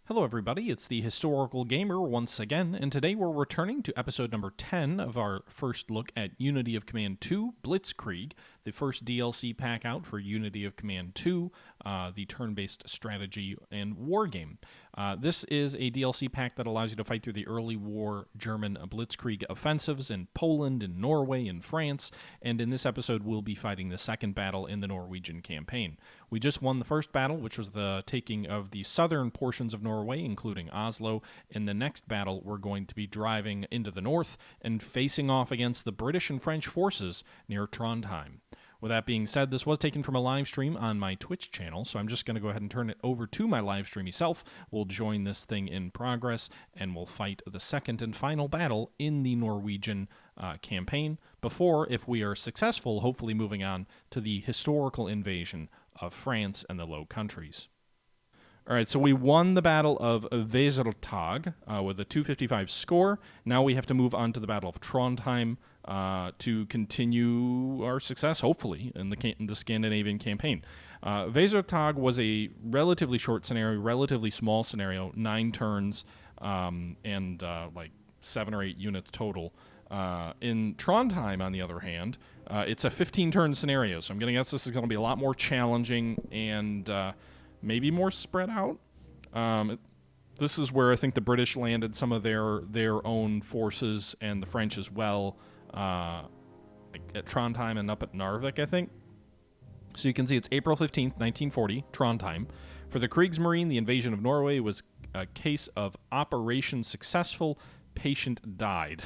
Hello everybody, it's the Historical Gamer once again, and today we're returning to episode number 10 of our first look at Unity of Command 2, Blitzkrieg, the first DLC pack out for Unity of Command 2, the turn-based strategy and war game. This is a DLC pack that allows you to fight through the early war German Blitzkrieg offensives in Poland, in Norway, in France, and in this episode we'll be fighting the second battle in the Norwegian campaign. We just won the first battle, which was the taking of the southern portions of Norway, including Oslo. In the next battle, we're going to be driving into the north and facing off against the British and French forces near Trondheim. With that being said, this was taken from a live stream on my Twitch channel, so I'm just going to go ahead and turn it over to my live streamy self. We'll join this thing in progress, and we'll fight the second and final battle in the Norwegian campaign before, if we are successful, hopefully moving on to the historical invasion of France and the Low Countries. All right, so we won the Battle of Wesertag with a 255 score. Now we have to move on to the Battle of Trondheim to continue our success, hopefully, in the Scandinavian campaign. Wesertag was a relatively short scenario, relatively small scenario, 9 turns and like 7 or 8 units total. In Trondheim, on the other hand, it's a 15-turn scenario, so I'm going to guess this is going to be a lot more challenging and maybe more spread out. This is where I think the British landed some of their own forces, and the French as well, at Trondheim and up at Narvik, I think. So you can see it's April 15th, 1940, Trondheim. For the Kriegsmarine, the invasion of Norway was a case of Operation Successful, Patient Died.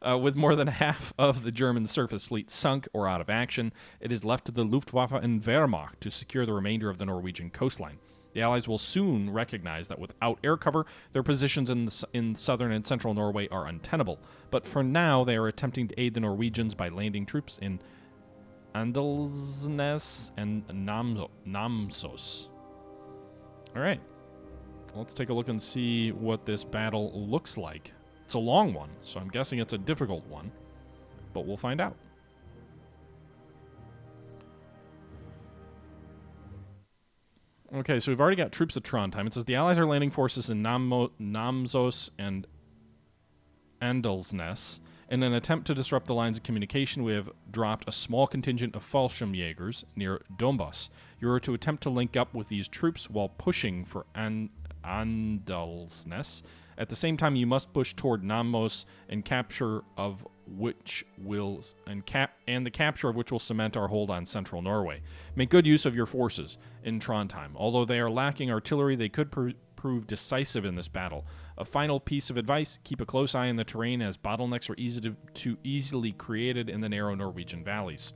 With more than half of the German surface fleet sunk or out of action, it is left to the Luftwaffe and Wehrmacht to secure the remainder of the Norwegian coastline. The Allies will soon recognize that without air cover, their positions in southern and central Norway are untenable. But for now, they are attempting to aid the Norwegians by landing troops in Andelsnes and Namsos. All right, let's take a look and see what this battle looks like. It's a long one, so I'm guessing it's a difficult one, but we'll find out. Okay, so we've already got troops at Trondheim. It says the Allies are landing forces in Namsos and Andelsnes. In an attempt to disrupt the lines of communication, we have dropped a small contingent of Fallschirmjägers near Dombas. You are to attempt to link up with these troops while pushing for Andelsnes. At the same time, you must push toward Namsos and the capture of which will cement our hold on central Norway. Make good use of your forces in Trondheim. Although they are lacking artillery, they could prove decisive in this battle. A final piece of advice: keep a close eye on the terrain, as bottlenecks are easily created in the narrow Norwegian valleys.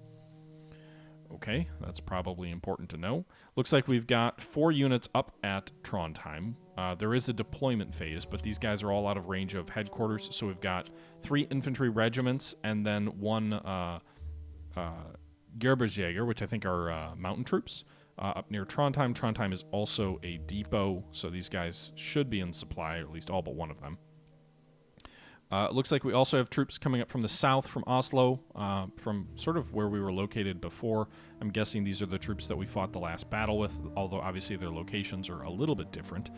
Okay, that's probably important to know. Looks like we've got 4 units up at Trondheim. There is a deployment phase, but these guys are all out of range of headquarters, so we've got 3 infantry regiments and then 1 Gerbersjäger, which I think are mountain troops, up near Trondheim. Trondheim is also a depot, so these guys should be in supply, or at least all but one of them. It looks like we also have troops coming up from the south, from Oslo, from sort of where we were located before. I'm guessing these are the troops that we fought the last battle with, although obviously their locations are a little bit different.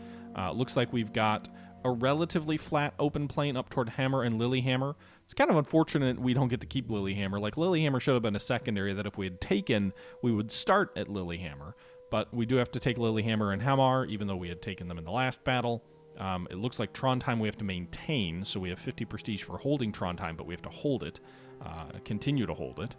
Looks like we've got a relatively flat open plain up toward Hammer and Lillehammer. It's kind of unfortunate we don't get to keep Lillehammer. Like, Lillehammer should have been a secondary that if we had taken, we would start at Lillehammer. But we do have to take Lillehammer and Hamar, even though we had taken them in the last battle. It looks like Trondheim we have to maintain, so we have 50 prestige for holding Trondheim, but we have to hold it, continue to hold it.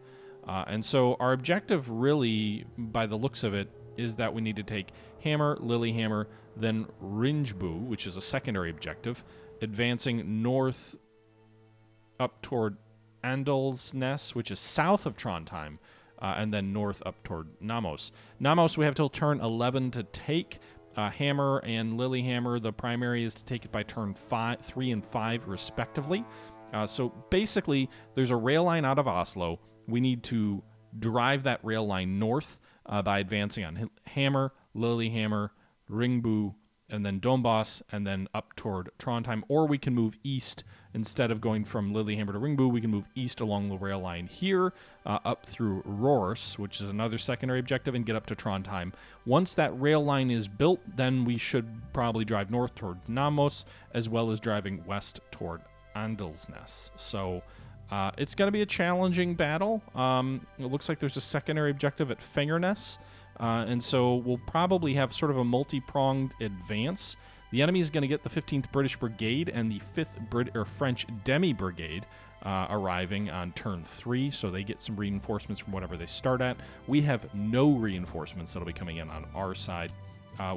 And so our objective really, by the looks of it, is that we need to take Hammer, Lillehammer, then Ringebu, which is a secondary objective, advancing north up toward Andelsnes, which is south of Trondheim, and then north up toward Namsos. Namsos we have till turn 11 to take. Hammer and Lillehammer, the primary is to take it by turn 3 and 5 respectively. So basically, there's a rail line out of Oslo. We need to drive that rail line north by advancing on Hammer, Lillehammer, Ringbu, and then Donbass, and then up toward Trondheim. Or we can move east. Instead of going from Lillehammer to Ringbo, we can move east along the rail line here, up through Rors, which is another secondary objective, and get up to Trondheim. Once that rail line is built, then we should probably drive north toward Namos, as well as driving west toward Andelsnes. So it's going to be a challenging battle. It looks like there's a secondary objective at Fingerness, and so we'll probably have sort of a multi-pronged advance. The enemy is going to get the 15th British Brigade and the 5th French Demi Brigade arriving on turn 3, so they get some reinforcements from whatever they start at. We have no reinforcements that'll be coming in on our side.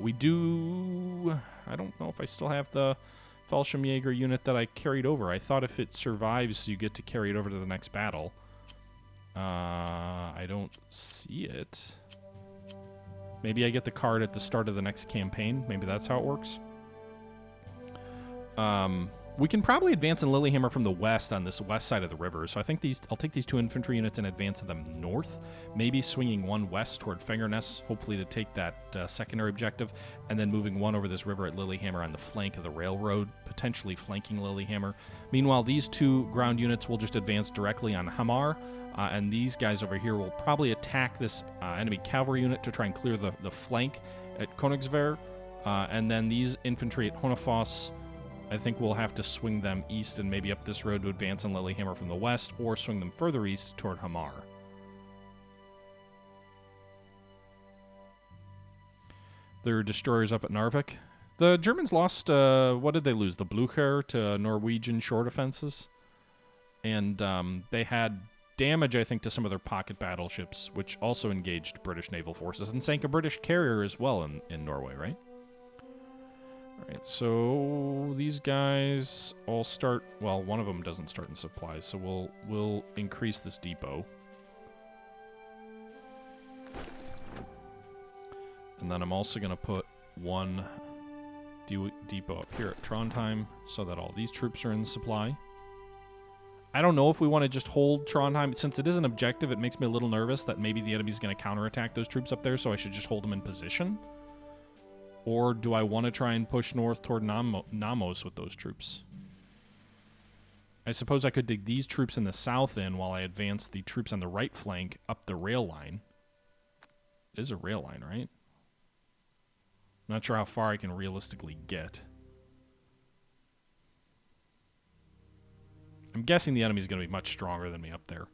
We do... I don't know if I still have the Fallschirmjäger unit that I carried over. I thought if it survives, you get to carry it over to the next battle. I don't see it. Maybe I get the card at the start of the next campaign. Maybe that's how it works. We can probably advance in Lillehammer from the west on this west side of the river. So I think I'll take these 2 infantry units and advance them north, maybe swinging one west toward Fingerness, hopefully to take that secondary objective, and then moving one over this river at Lillehammer on the flank of the railroad, potentially flanking Lillehammer. Meanwhile, these 2 ground units will just advance directly on Hamar, and these guys over here will probably attack this enemy cavalry unit to try and clear the flank at Königswehr, and then these infantry at Honefoss, I think we'll have to swing them east and maybe up this road to advance on Lillehammer from the west, or swing them further east toward Hamar. There are destroyers up at Narvik. The Germans lost, what did they lose? The Blücher to Norwegian shore defenses. And they had damage, I think, to some of their pocket battleships, which also engaged British naval forces, and sank a British carrier as well in Norway, right? Alright, so these guys all start... Well, one of them doesn't start in supplies, so we'll increase this depot. And then I'm also going to put one depot up here at Trondheim so that all these troops are in supply. I don't know if we want to just hold Trondheim. Since it is an objective, it makes me a little nervous that maybe the enemy's going to counterattack those troops up there, so I should just hold them in position. Or do I want to try and push north toward Namos with those troops? I suppose I could dig these troops in the south in while I advance the troops on the right flank up the rail line. It is a rail line, right? I'm not sure how far I can realistically get. I'm guessing the enemy's going to be much stronger than me up there.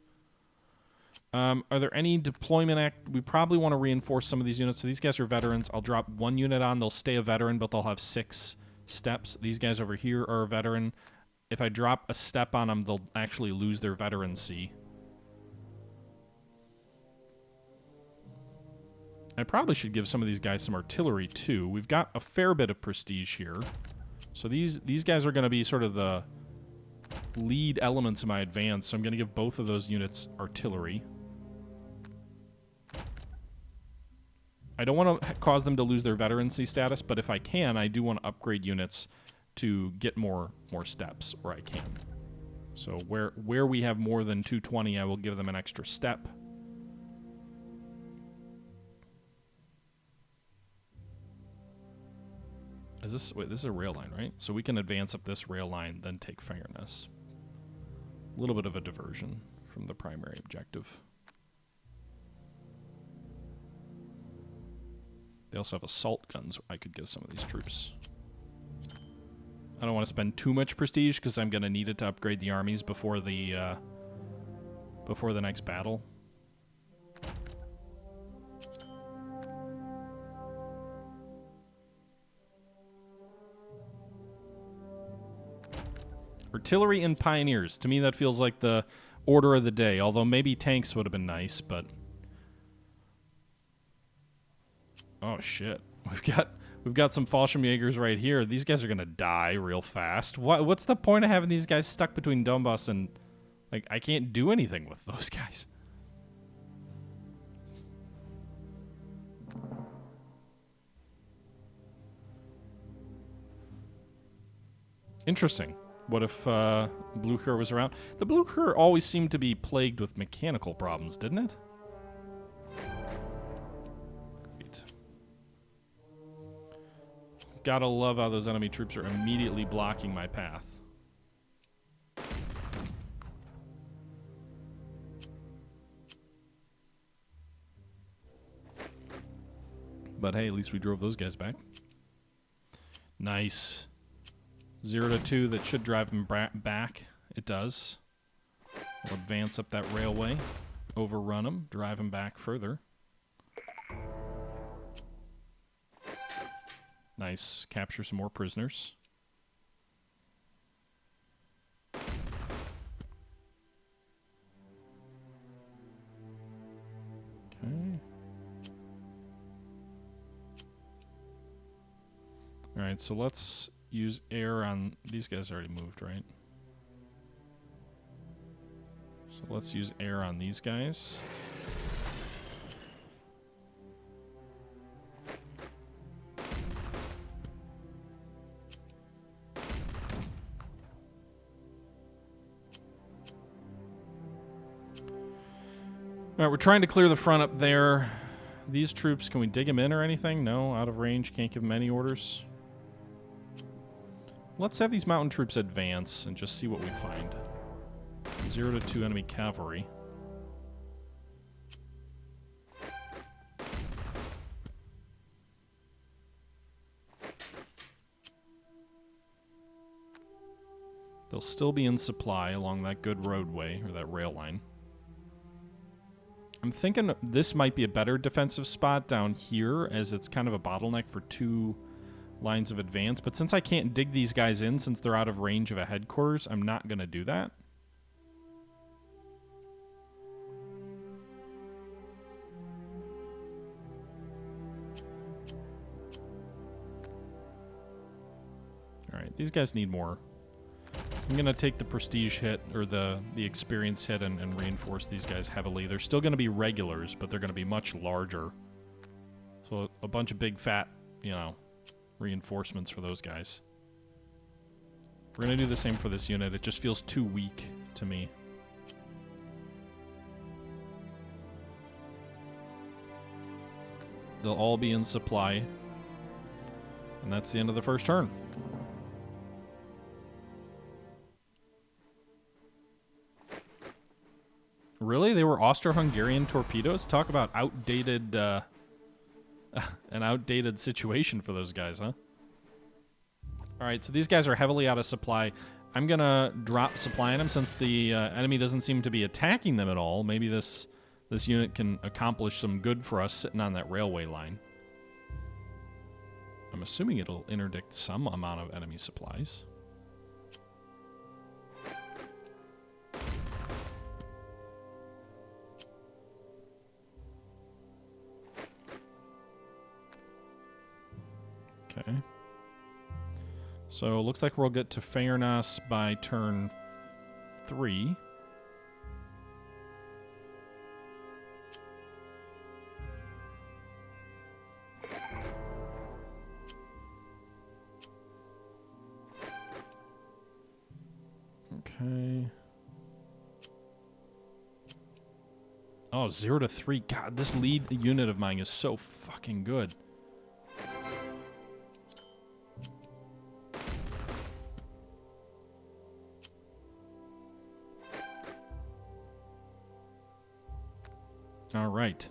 Are there any deployment we probably want to reinforce some of these units. So these guys are veterans. I'll drop one unit on. They'll stay a veteran, but they'll have 6 steps. These guys over here are a veteran. If I drop a step on them, they'll actually lose their veterancy. I probably should give some of these guys some artillery, too. We've got a fair bit of prestige here. So these guys are going to be sort of the lead elements of my advance, so I'm going to give both of those units artillery. I don't want to cause them to lose their veterancy status, but if I can, I do want to upgrade units to get more steps where I can. So where we have more than 220, I will give them an extra step. Wait, this is a rail line, right? So we can advance up this rail line, then take Fingerness. A little bit of a diversion from the primary objective. They also have assault guns I could give some of these troops. I don't want to spend too much prestige because I'm going to need it to upgrade the armies before the next battle. Artillery and pioneers. To me, that feels like the order of the day. Although maybe tanks would have been nice, but... Oh, shit. We've got some Fallschirmjägers right here. These guys are going to die real fast. What's the point of having these guys stuck between Donbass and... Like, I can't do anything with those guys. Interesting. What if Blücher was around? The Blücher always seemed to be plagued with mechanical problems, didn't it? Great. Gotta love how those enemy troops are immediately blocking my path. But hey, at least we drove those guys back. Nice. 0 to 2, that should drive them back. It does. We'll advance up that railway, overrun them, drive them back further. Nice. Capture some more prisoners. Okay. Alright, so let's use air on... These guys already moved, right? So let's use air on these guys. Alright, we're trying to clear the front up there. These troops, can we dig them in or anything? No, out of range, can't give them any orders. Let's have these mountain troops advance and just see what we find. 0 to 2 enemy cavalry. They'll still be in supply along that good roadway, or that rail line. I'm thinking this might be a better defensive spot down here, as it's kind of a bottleneck for 2 lines of advance. But since I can't dig these guys in, since they're out of range of a headquarters, I'm not going to do that. Alright, these guys need more. I'm going to take the prestige hit, or the experience hit, and reinforce these guys heavily. They're still going to be regulars, but they're going to be much larger. So a bunch of big, fat, you know, reinforcements for those guys. We're going to do the same for this unit. It just feels too weak to me. They'll all be in supply. And that's the end of the first turn. Really? They were Austro-Hungarian torpedoes? Talk about outdated, an outdated situation for those guys, huh? Alright, so these guys are heavily out of supply. I'm gonna drop supply on them since the enemy doesn't seem to be attacking them at all. Maybe this unit can accomplish some good for us sitting on that railway line. I'm assuming it'll interdict some amount of enemy supplies. Okay. So it looks like we'll get to Fairness by turn 3. Okay. Oh, 0 to 3. God, this lead unit of mine is so fucking good. All right.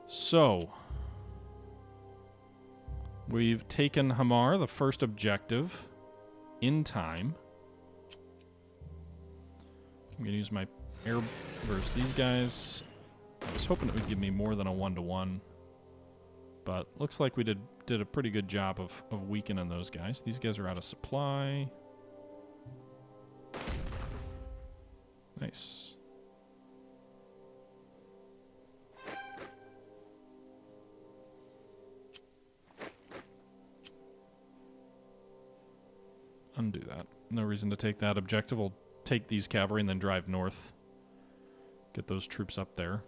So, we've taken Hamar, the first objective, in time. I'm going to use my air versus these guys. I was hoping it would give me more than a 1-to-1, but looks like we did a pretty good job of weakening those guys. These guys are out of supply. Nice. Undo that. No reason to take that objective. We'll take these cavalry and then drive north. Get those troops up there.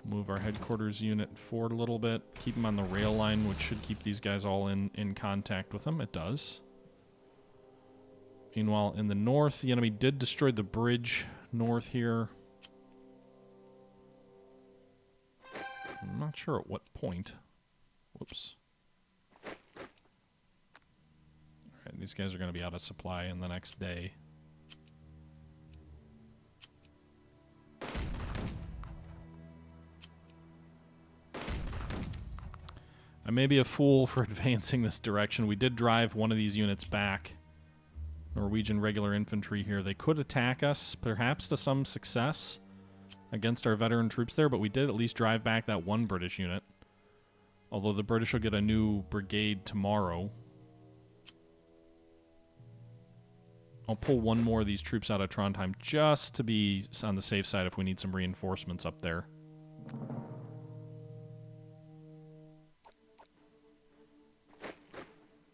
Move our headquarters unit forward a little bit. Keep them on the rail line, which should keep these guys all in contact with them. It does. Meanwhile, in the north, the enemy did destroy the bridge north here. I'm not sure at what point. Whoops. These guys are going to be out of supply in the next day. I may be a fool for advancing this direction. We did drive one of these units back. Norwegian regular infantry here. They could attack us, perhaps to some success against our veteran troops there, but we did at least drive back that one British unit. Although the British will get a new brigade tomorrow. I'll pull one more of these troops out of Trondheim just to be on the safe side if we need some reinforcements up there.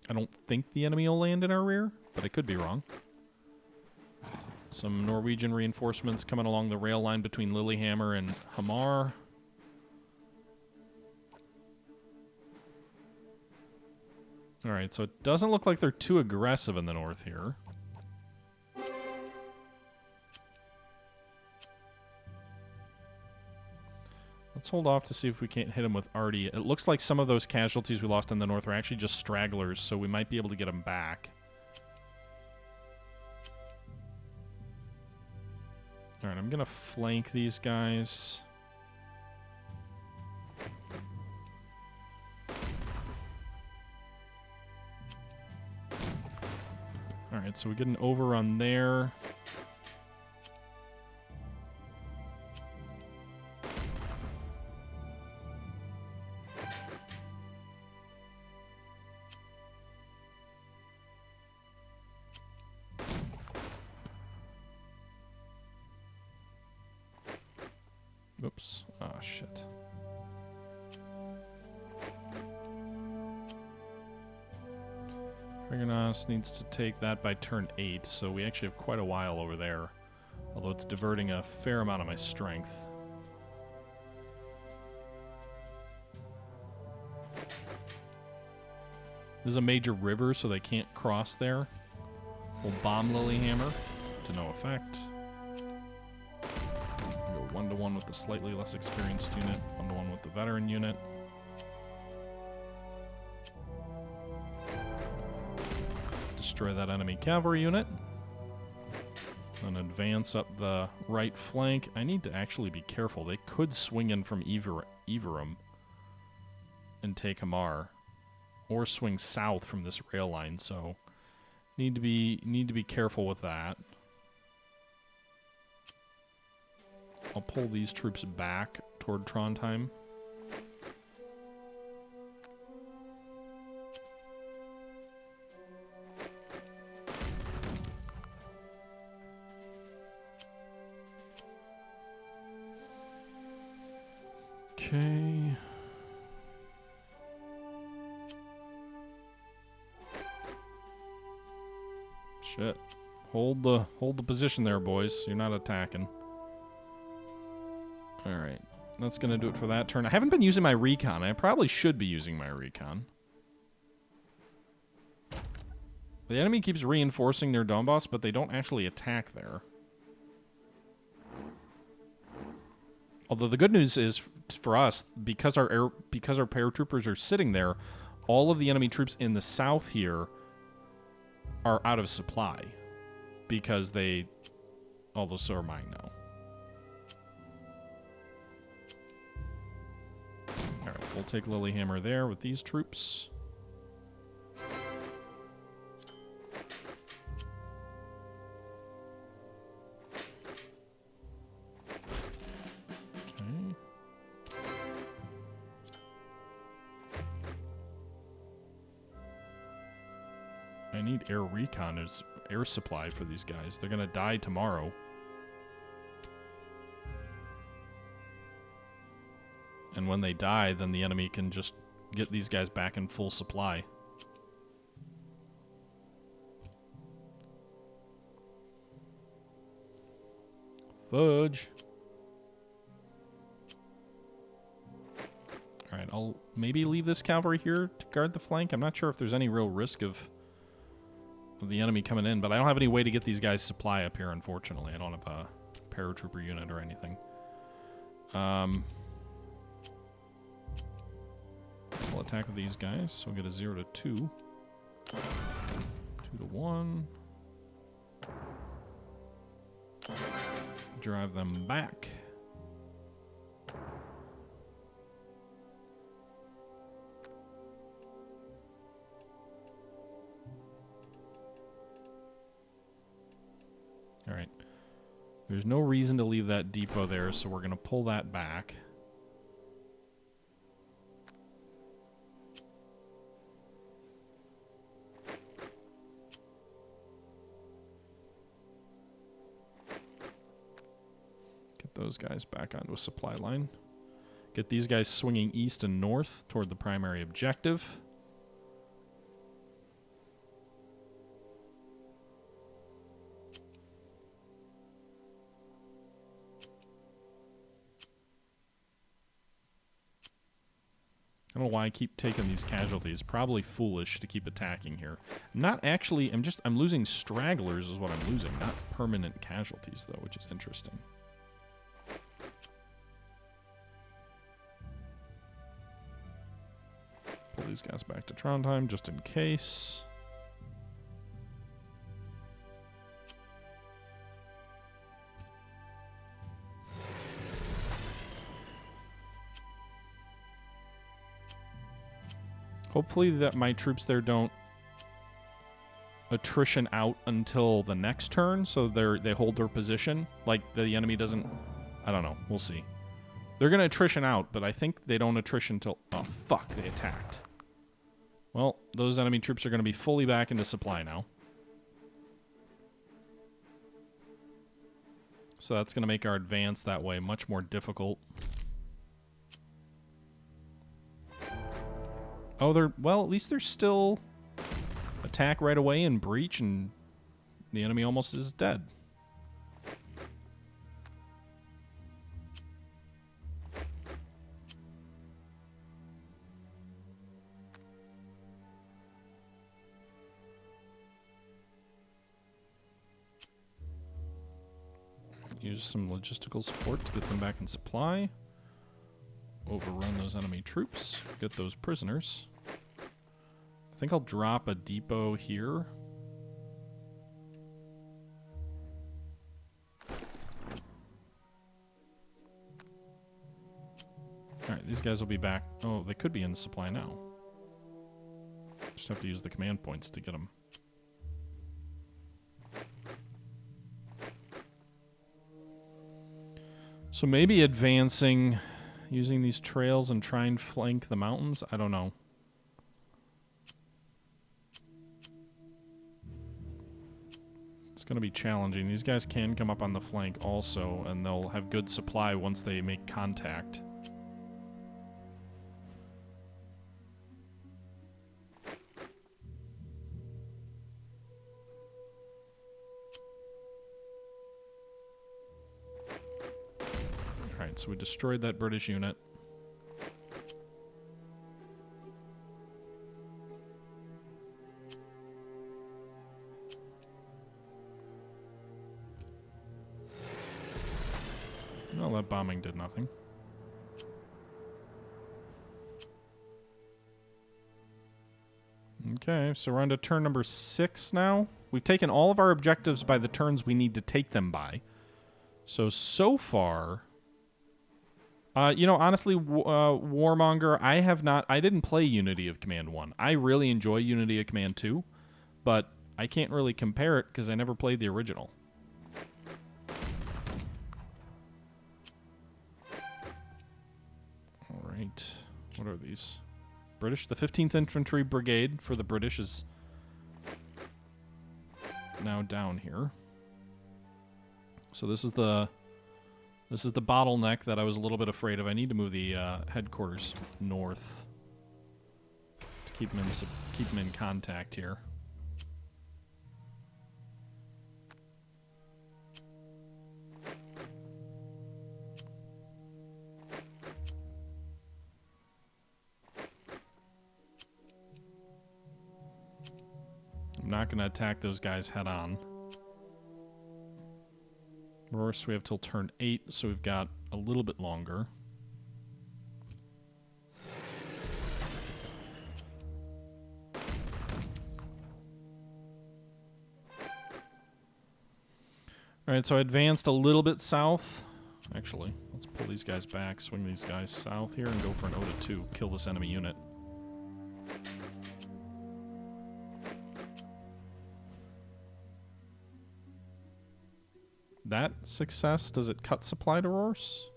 I don't think the enemy will land in our rear, but I could be wrong. Some Norwegian reinforcements coming along the rail line between Lillehammer and Hamar. Alright, so it doesn't look like they're too aggressive in the north here. Let's hold off to see if we can't hit them with arty. It looks like some of those casualties we lost in the north are actually just stragglers, so we might be able to get them back. Alright, I'm going to flank these guys. Alright, so we get an overrun there. Oops. Oh, shit. Dragonos needs to take that by turn 8, so we actually have quite a while over there. Although it's diverting a fair amount of my strength. This is a major river, so they can't cross there. We'll bomb Lillehammer to no effect. Go 1-to-1 with the slightly less experienced unit, 1-to-1 with the veteran unit. Destroy that enemy cavalry unit. And advance up the right flank. I need to actually be careful. They could swing in from Everum and take Hamar, or swing south from this rail line. So need to be careful with that. I'll pull these troops back toward Trondheim. Okay. Shit. Hold the position there, boys. You're not attacking. Alright. That's gonna do it for that turn. I haven't been using my recon. I probably should be using my recon. The enemy keeps reinforcing their Donbass, but they don't actually attack there. Although the good news is for us, because our paratroopers are sitting there, all of the enemy troops in the south here are out of supply because although so are mine now. Alright, we'll take Lillehammer there with these troops. I need air recon as air supply for these guys. They're gonna die tomorrow. And when they die, then the enemy can just get these guys back in full supply. Fudge. Alright, I'll maybe leave this cavalry here to guard the flank. I'm not sure if there's any real risk of the enemy coming in, but I don't have any way to get these guys supply up here, unfortunately. I don't have a paratrooper unit or anything. We'll attack with these guys. So we'll get a 0 to 2. 2 2 to 1. Drive them back. All right. There's no reason to leave that depot there, so we're going to pull that back. Get those guys back onto a supply line. Get these guys swinging east and north toward the primary objective. I don't know why I keep taking these casualties. Probably foolish to keep attacking here. Not actually, I'm losing stragglers is what I'm losing, not permanent casualties though, which is interesting. Pull these guys back to Trondheim just in case. Hopefully that my troops there don't attrition out until the next turn, so they hold their position. Like, the enemy doesn't... I don't know. We'll see. They're going to attrition out, but I think they don't attrition until... Oh, fuck. They attacked. Well, those enemy troops are going to be fully back into supply now. So that's going to make our advance that way much more difficult. Oh, well, at least they're still attack right away and breach, and the enemy almost is dead. Use some logistical support to get them back in supply. Overrun those enemy troops. Get those prisoners. I think I'll drop a depot here. Alright, these guys will be back. Oh, they could be in supply now. Just have to use the command points to get them. So maybe advancing, using these trails and try and flank the mountains? I don't know. It's going to be challenging. These guys can come up on the flank also, and they'll have good supply once they make contact. Alright, so we destroyed that British unit. Well, that bombing did nothing. Okay, so we're on to turn number 6 now. We've taken all of our objectives by the turns we need to take them by. So far... you know, honestly, Warmonger, I didn't play Unity of Command 1. I really enjoy Unity of Command 2, but I can't really compare it because I never played the original. Alright, what are these? British? The 15th Infantry Brigade for the British is now down here. So this is the bottleneck that I was a little bit afraid of. I need to move the headquarters north to keep them in contact here. I'm not going to attack those guys head on. Of course, we have till turn 8, so we've got a little bit longer. Alright, so I advanced a little bit south. Actually, let's pull these guys back, swing these guys south here, and go for an Oda 2. Kill this enemy unit. That success, does it cut supply to Rors?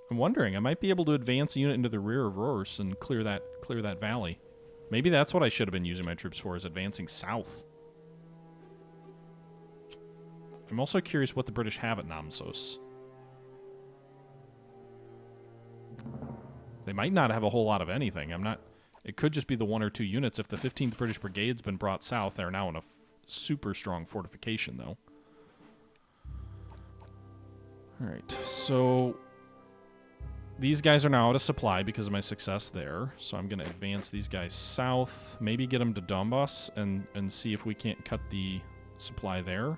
I'm wondering, I might be able to advance a unit into the rear of Rors and clear that valley. Maybe that's what I should have been using my troops for, is advancing south. I'm also curious what the British have at Namsos. They might not have a whole lot of anything. It could just be the 1 or 2 units. If the 15th British Brigade's been brought south, they're now in a super strong fortification, though. Alright, so these guys are now out of supply because of my success there. So I'm going to advance these guys south, maybe get them to Donbass and see if we can't cut the supply there.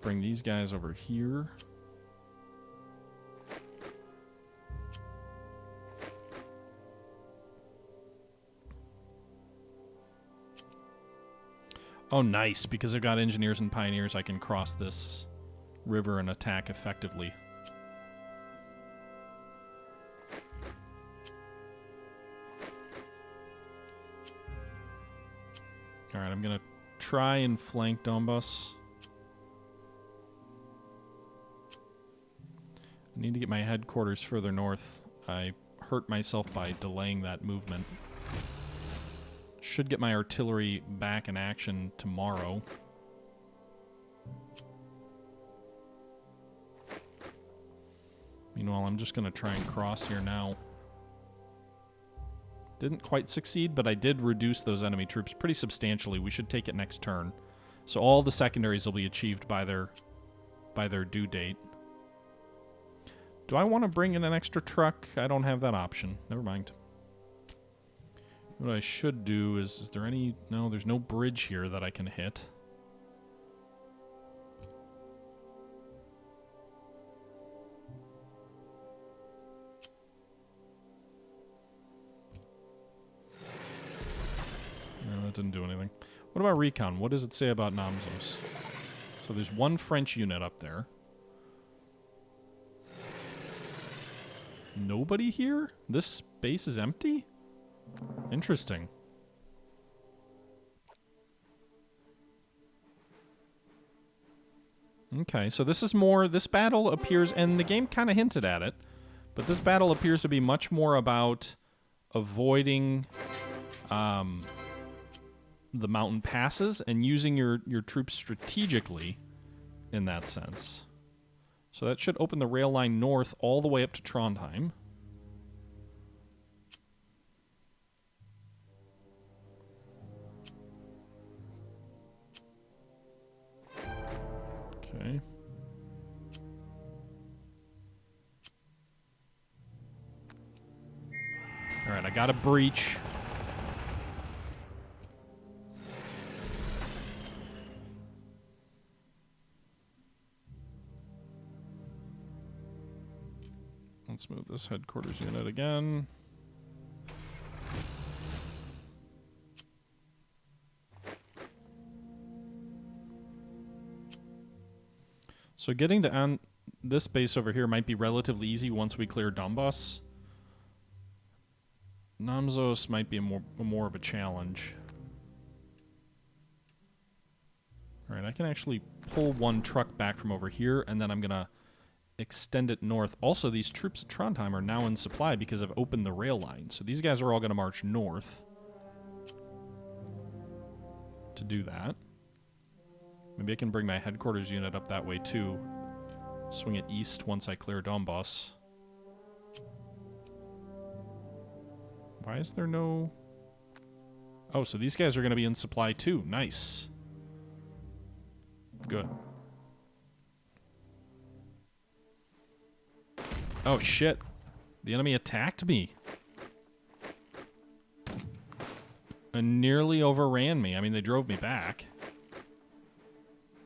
Bring these guys over here. Oh, nice. Because I've got engineers and pioneers, I can cross this river and attack effectively. Alright, I'm going to try and flank Donbass. I need to get my headquarters further north. I hurt myself by delaying that movement. Should get my artillery back in action tomorrow. Meanwhile, I'm just going to try and cross here now. Didn't quite succeed, but I did reduce those enemy troops pretty substantially. We should take it next turn. So all the secondaries will be achieved by their due date. Do I want to bring in an extra truck? I don't have that option. Never mind. What I should do is there any... No, there's no bridge here that I can hit. No, that didn't do anything. What about recon? What does it say about Namsos? So there's one French unit up there. Nobody here? This base is empty? Interesting. Okay, so this is more... This battle appears... And the game kind of hinted at it. But this battle appears to be much more about avoiding the mountain passes and using your troops strategically in that sense. So that should open the rail line north all the way up to Trondheim. Okay. Alright, I got a breach. Let's move this headquarters unit again. So getting to this base over here might be relatively easy once we clear Donbass. Namsos might be more of a challenge. Alright, I can actually pull one truck back from over here, and then I'm going to extend it north. Also, these troops at Trondheim are now in supply because I've opened the rail line. So these guys are all going to march north to do that. Maybe I can bring my headquarters unit up that way too. Swing it east once I clear Donbass. Why is there no... Oh, so these guys are going to be in supply too. Nice. Good. Oh, shit. The enemy attacked me. And nearly overran me. I mean, they drove me back.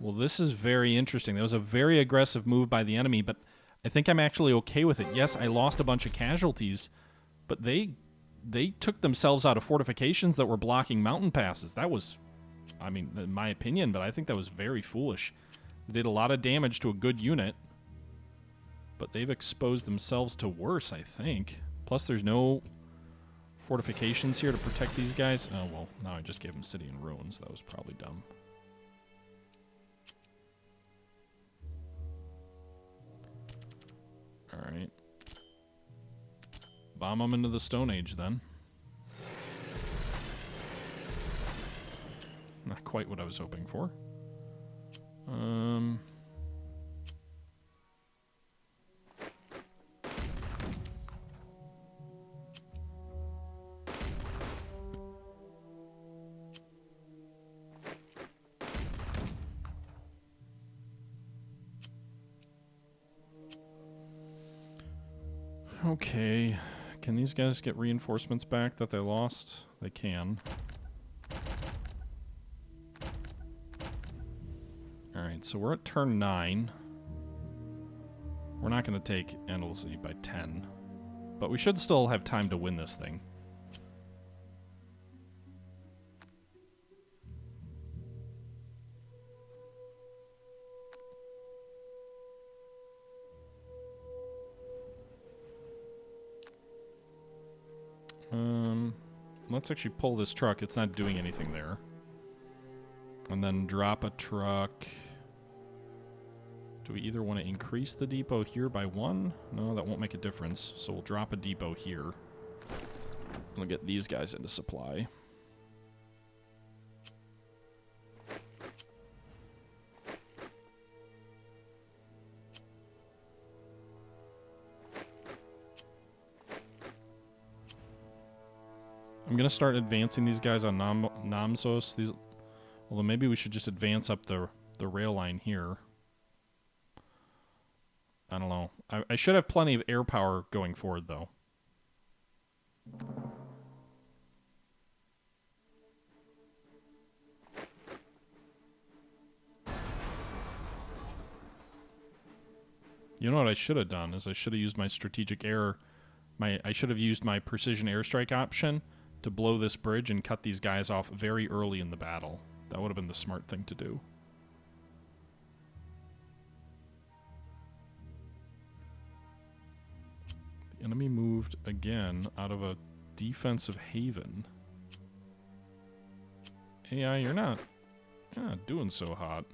Well, this is very interesting. That was a very aggressive move by the enemy, but I think I'm actually okay with it. Yes, I lost a bunch of casualties, but they took themselves out of fortifications that were blocking mountain passes. That was, I mean, in my opinion, but I think that was very foolish. They did a lot of damage to a good unit, but they've exposed themselves to worse, I think. Plus, there's no fortifications here to protect these guys. Oh, well, now I just gave them City in Ruins. That was probably dumb. Alright. Bomb them into the Stone Age, then. Not quite what I was hoping for. Okay. Can these guys get reinforcements back that they lost? They can. Alright, so we're at turn 9. We're not going to take Andalusia by 10. But we should still have time to win this thing. Let's actually pull this truck. It's not doing anything there. And then drop a truck. Do we either want to increase the depot here by 1? No, that won't make a difference. So we'll drop a depot here. We'll get these guys into supply. I'm going to start advancing these guys on Namsos. Although maybe we should just advance up the rail line here. I don't know. I should have plenty of air power going forward, though. You know what I should have done is I should have used my strategic air. I should have used my precision airstrike option to blow this bridge and cut these guys off very early in the battle. That would have been the smart thing to do. The enemy moved again out of a defensive haven. AI, you're not doing so hot.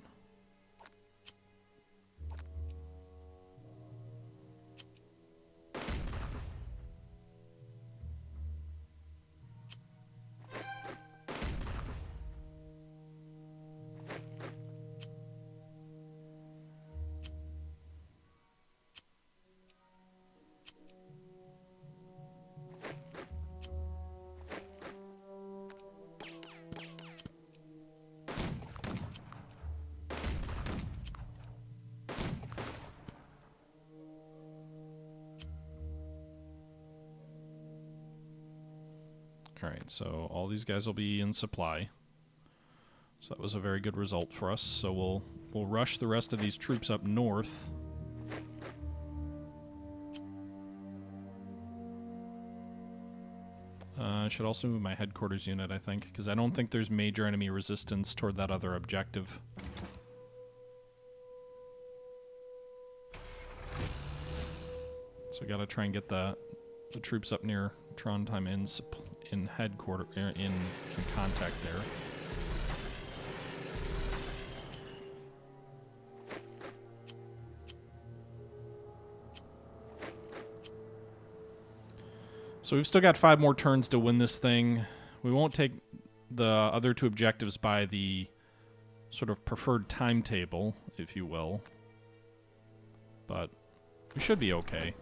Alright, so all these guys will be in supply. So that was a very good result for us. So we'll rush the rest of these troops up north. I should also move my headquarters unit, I think, because I don't think there's major enemy resistance toward that other objective. So we gotta try and get the troops up near Trondheim in headquarters, in contact there. So we've still got 5 more turns to win this thing. We won't take the other 2 objectives by the sort of preferred timetable, if you will. But we should be okay.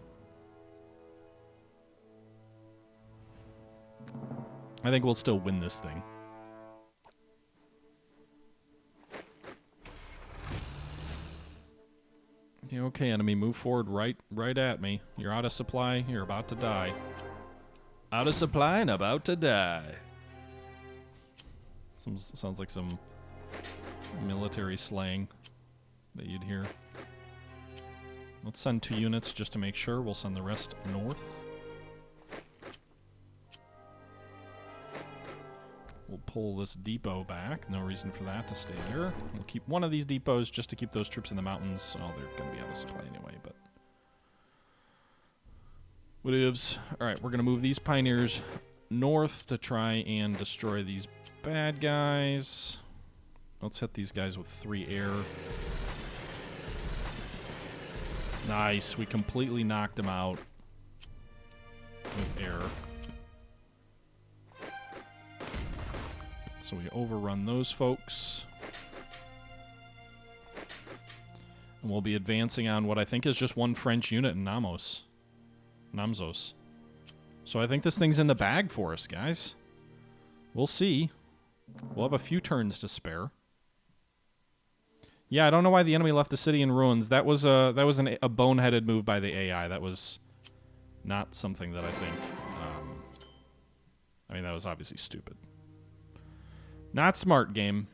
I think we'll still win this thing. Okay, enemy, move forward right at me. You're out of supply. You're about to die. Out of supply and about to die. Sounds like some military slang that you'd hear. Let's send 2 units just to make sure. We'll send the rest north. We'll pull this depot back. No reason for that to stay there. We'll keep one of these depots just to keep those troops in the mountains. Oh, they're going to be out of supply anyway, but... whatevs. Alright, we're going to move these pioneers north to try and destroy these bad guys. Let's hit these guys with 3 air. Nice. We completely knocked them out with air. So we overrun those folks. And we'll be advancing on what I think is just one French unit in Namsos. So I think this thing's in the bag for us, guys. We'll see. We'll have a few turns to spare. Yeah, I don't know why the enemy left the city in ruins. That was a boneheaded move by the AI. That was not something that I think... I mean, that was obviously stupid. Not smart, game.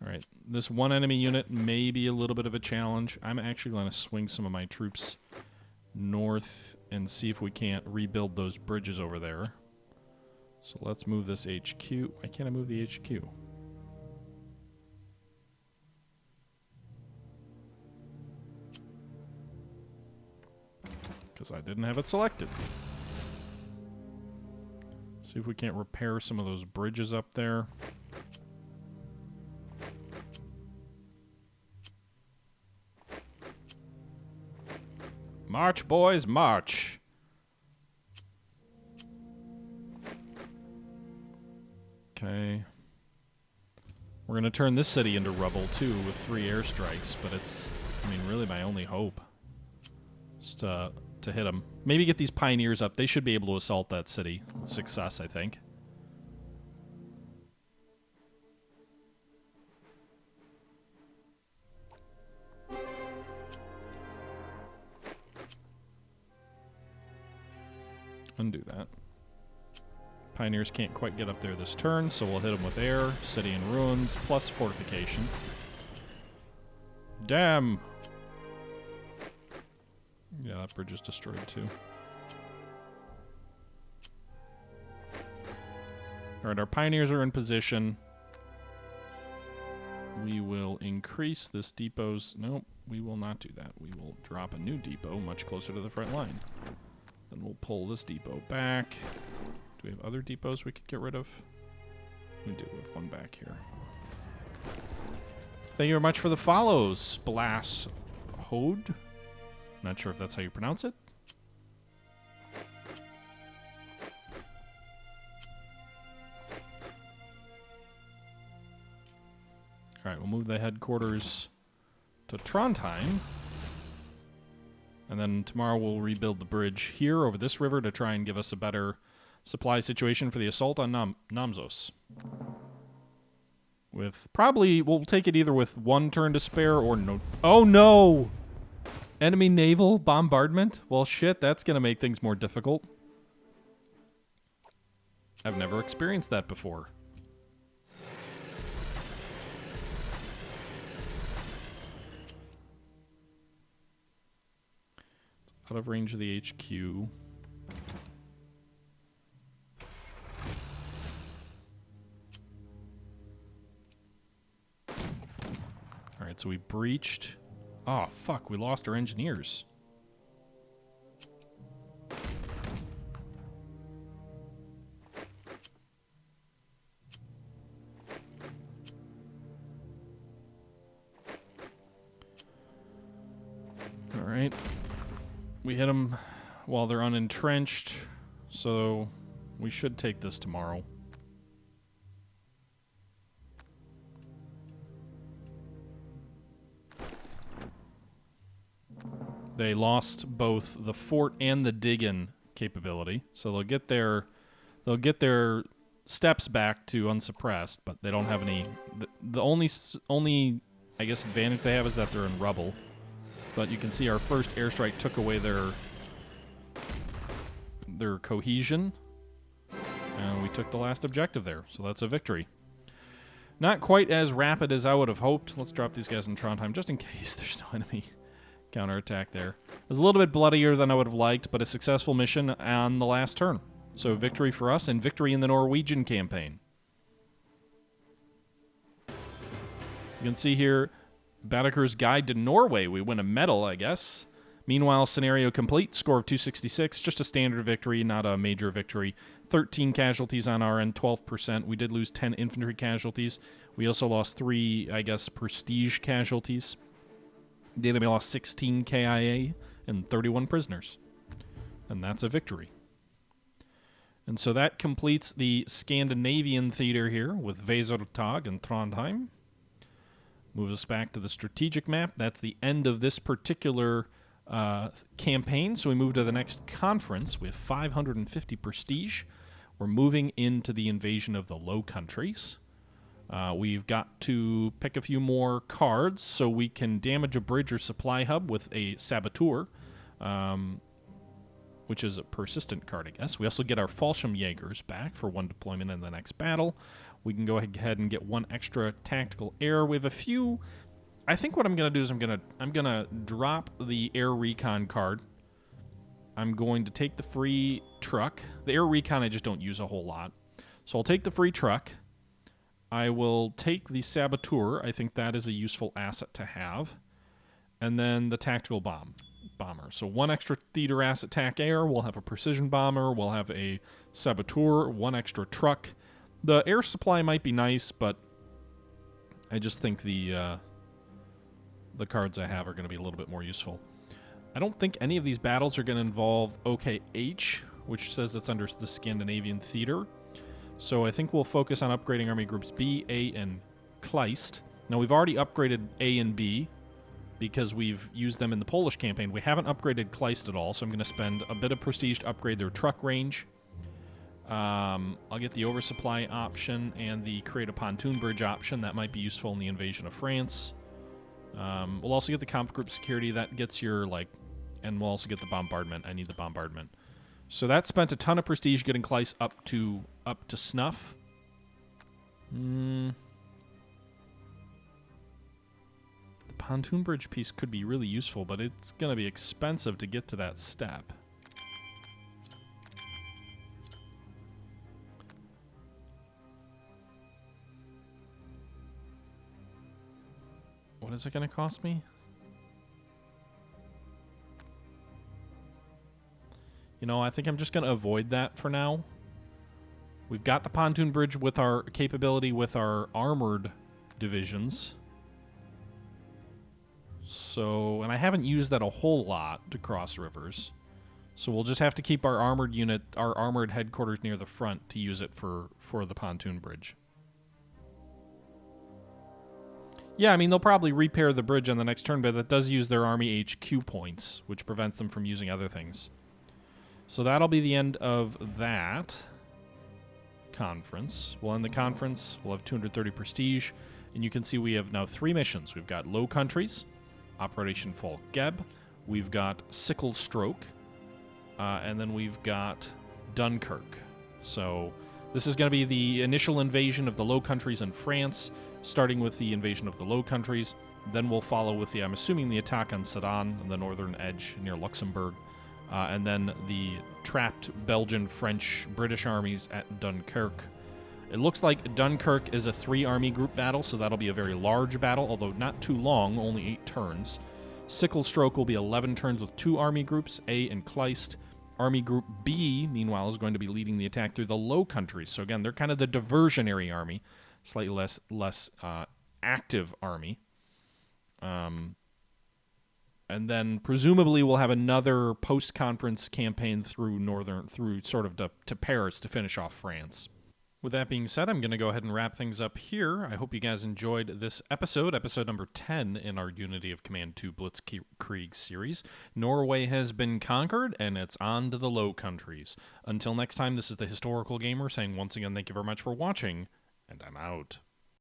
Alright, this one enemy unit may be a little bit of a challenge. I'm actually going to swing some of my troops north and see if we can't rebuild those bridges over there. So let's move this HQ. Why can't I move the HQ? Because I didn't have it selected. See if we can't repair some of those bridges up there. March, boys, march. Okay. We're going to turn this city into rubble, too, with 3 airstrikes, but it's, I mean, really my only hope. Just to hit them. Maybe get these pioneers up. They should be able to assault that city with success, I think. Undo that. Pioneers can't quite get up there this turn, so we'll hit them with air, city in ruins, plus fortification. Damn! Yeah, that bridge is destroyed too. Alright, our pioneers are in position. We will increase this depot's... Nope, we will not do that. We will drop a new depot much closer to the front line. Then we'll pull this depot back. Do we have other depots we could get rid of? We do. We have one back here. Thank you very much for the follows, Blas Hode. Not sure if that's how you pronounce it. Alright, we'll move the headquarters to Trondheim. And then tomorrow we'll rebuild the bridge here over this river to try and give us a better supply situation for the assault on Namsos. With probably, we'll take it either with 1 turn to spare or no. Oh no! Enemy naval bombardment? Well, shit, that's going to make things more difficult. I've never experienced that before. It's out of range of the HQ. Alright, so we breached. Oh, fuck, we lost our engineers. Alright. We hit them while they're unentrenched, so we should take this tomorrow. They lost both the fort and the dig-in capability, so they'll get their steps back to unsuppressed, but they don't have any. The only I guess advantage they have is that they're in rubble. But you can see our first airstrike took away their cohesion, and we took the last objective there, so that's a victory. Not quite as rapid as I would have hoped. Let's drop these guys in Trondheim just in case there's no enemy counterattack there. It was a little bit bloodier than I would have liked, but a successful mission on the last turn. So victory for us and victory in the Norwegian campaign. You can see here, Baedeker's Guide to Norway. We win a medal, I guess. Meanwhile, scenario complete, score of 266, just a standard victory, not a major victory. 13 casualties on our end, 12%. We did lose 10 infantry casualties. We also lost 3, I guess, prestige casualties. The enemy lost 16 KIA and 31 prisoners. And that's a victory. And so that completes the Scandinavian theater here with Wesertag and Trondheim. Moves us back to the strategic map. That's the end of this particular campaign. So we move to the next conference with 550 prestige. We're moving into the invasion of the Low Countries. We've got to pick a few more cards so we can damage a bridge or supply hub with a saboteur, which is a persistent card, I guess. We also get our Fallschirmjägers back for 1 deployment in the next battle. We can go ahead and get 1 extra tactical air. We have a few. I think what I'm going to do is I'm going to drop the air recon card. I'm going to take the free truck. The air recon I just don't use a whole lot. So I'll take the free truck. I will take the saboteur. I think that is a useful asset to have. And then the tactical bomber. So 1 extra theater asset tac air. We'll have a precision bomber. We'll have a saboteur. 1 extra truck. The air supply might be nice, but I just think the cards I have are going to be a little bit more useful. I don't think any of these battles are going to involve OKH, which says it's under the Scandinavian theater. So I think we'll focus on upgrading Army Groups B, A, and Kleist. Now, we've already upgraded A and B because we've used them in the Polish campaign. We haven't upgraded Kleist at all, so I'm going to spend a bit of prestige to upgrade their truck range. I'll get the oversupply option and the create a pontoon bridge option. That might be useful in the invasion of France. We'll also get the comp group security. That gets your, and we'll also get the bombardment. I need the bombardment. So that spent a ton of prestige getting Kleist up to snuff. The pontoon bridge piece could be really useful, but it's going to be expensive to get to that step. What is it going to cost me? You know, I think I'm just going to avoid that for now. We've got the pontoon bridge with our capability with our armored divisions. So, and I haven't used that a whole lot to cross rivers. So we'll just have to keep our armored unit, our armored headquarters near the front to use it for the pontoon bridge. Yeah, I mean, they'll probably repair the bridge on the next turn, but that does use their army HQ points, which prevents them from using other things. So that'll be the end of that conference. We'll end the conference. We'll have 230 prestige. And you can see we have now 3 missions. We've got Low Countries, Operation Fall Geb. We've got Sickle Stroke. And then we've got Dunkirk. So this is going to be the initial invasion of the Low Countries in France, starting with the invasion of the Low Countries. Then we'll follow with I'm assuming, the attack on Sedan on the northern edge near Luxembourg. And then the trapped Belgian, French, British armies at Dunkirk. It looks like Dunkirk is a 3-army group battle, so that'll be a very large battle, although not too long, only 8 turns. Sickle Stroke will be 11 turns with 2 army groups, A and Kleist. Army Group B, meanwhile, is going to be leading the attack through the Low Countries. So again, they're kind of the diversionary army, slightly less active army. And then presumably we'll have another post-conference campaign through sort of to Paris to finish off France. With that being said, I'm going to go ahead and wrap things up here. I hope you guys enjoyed this episode number 10 in our Unity of Command 2 Blitzkrieg series. Norway has been conquered, and it's on to the Low Countries. Until next time, this is the Historical Gamer saying once again thank you very much for watching, and I'm out.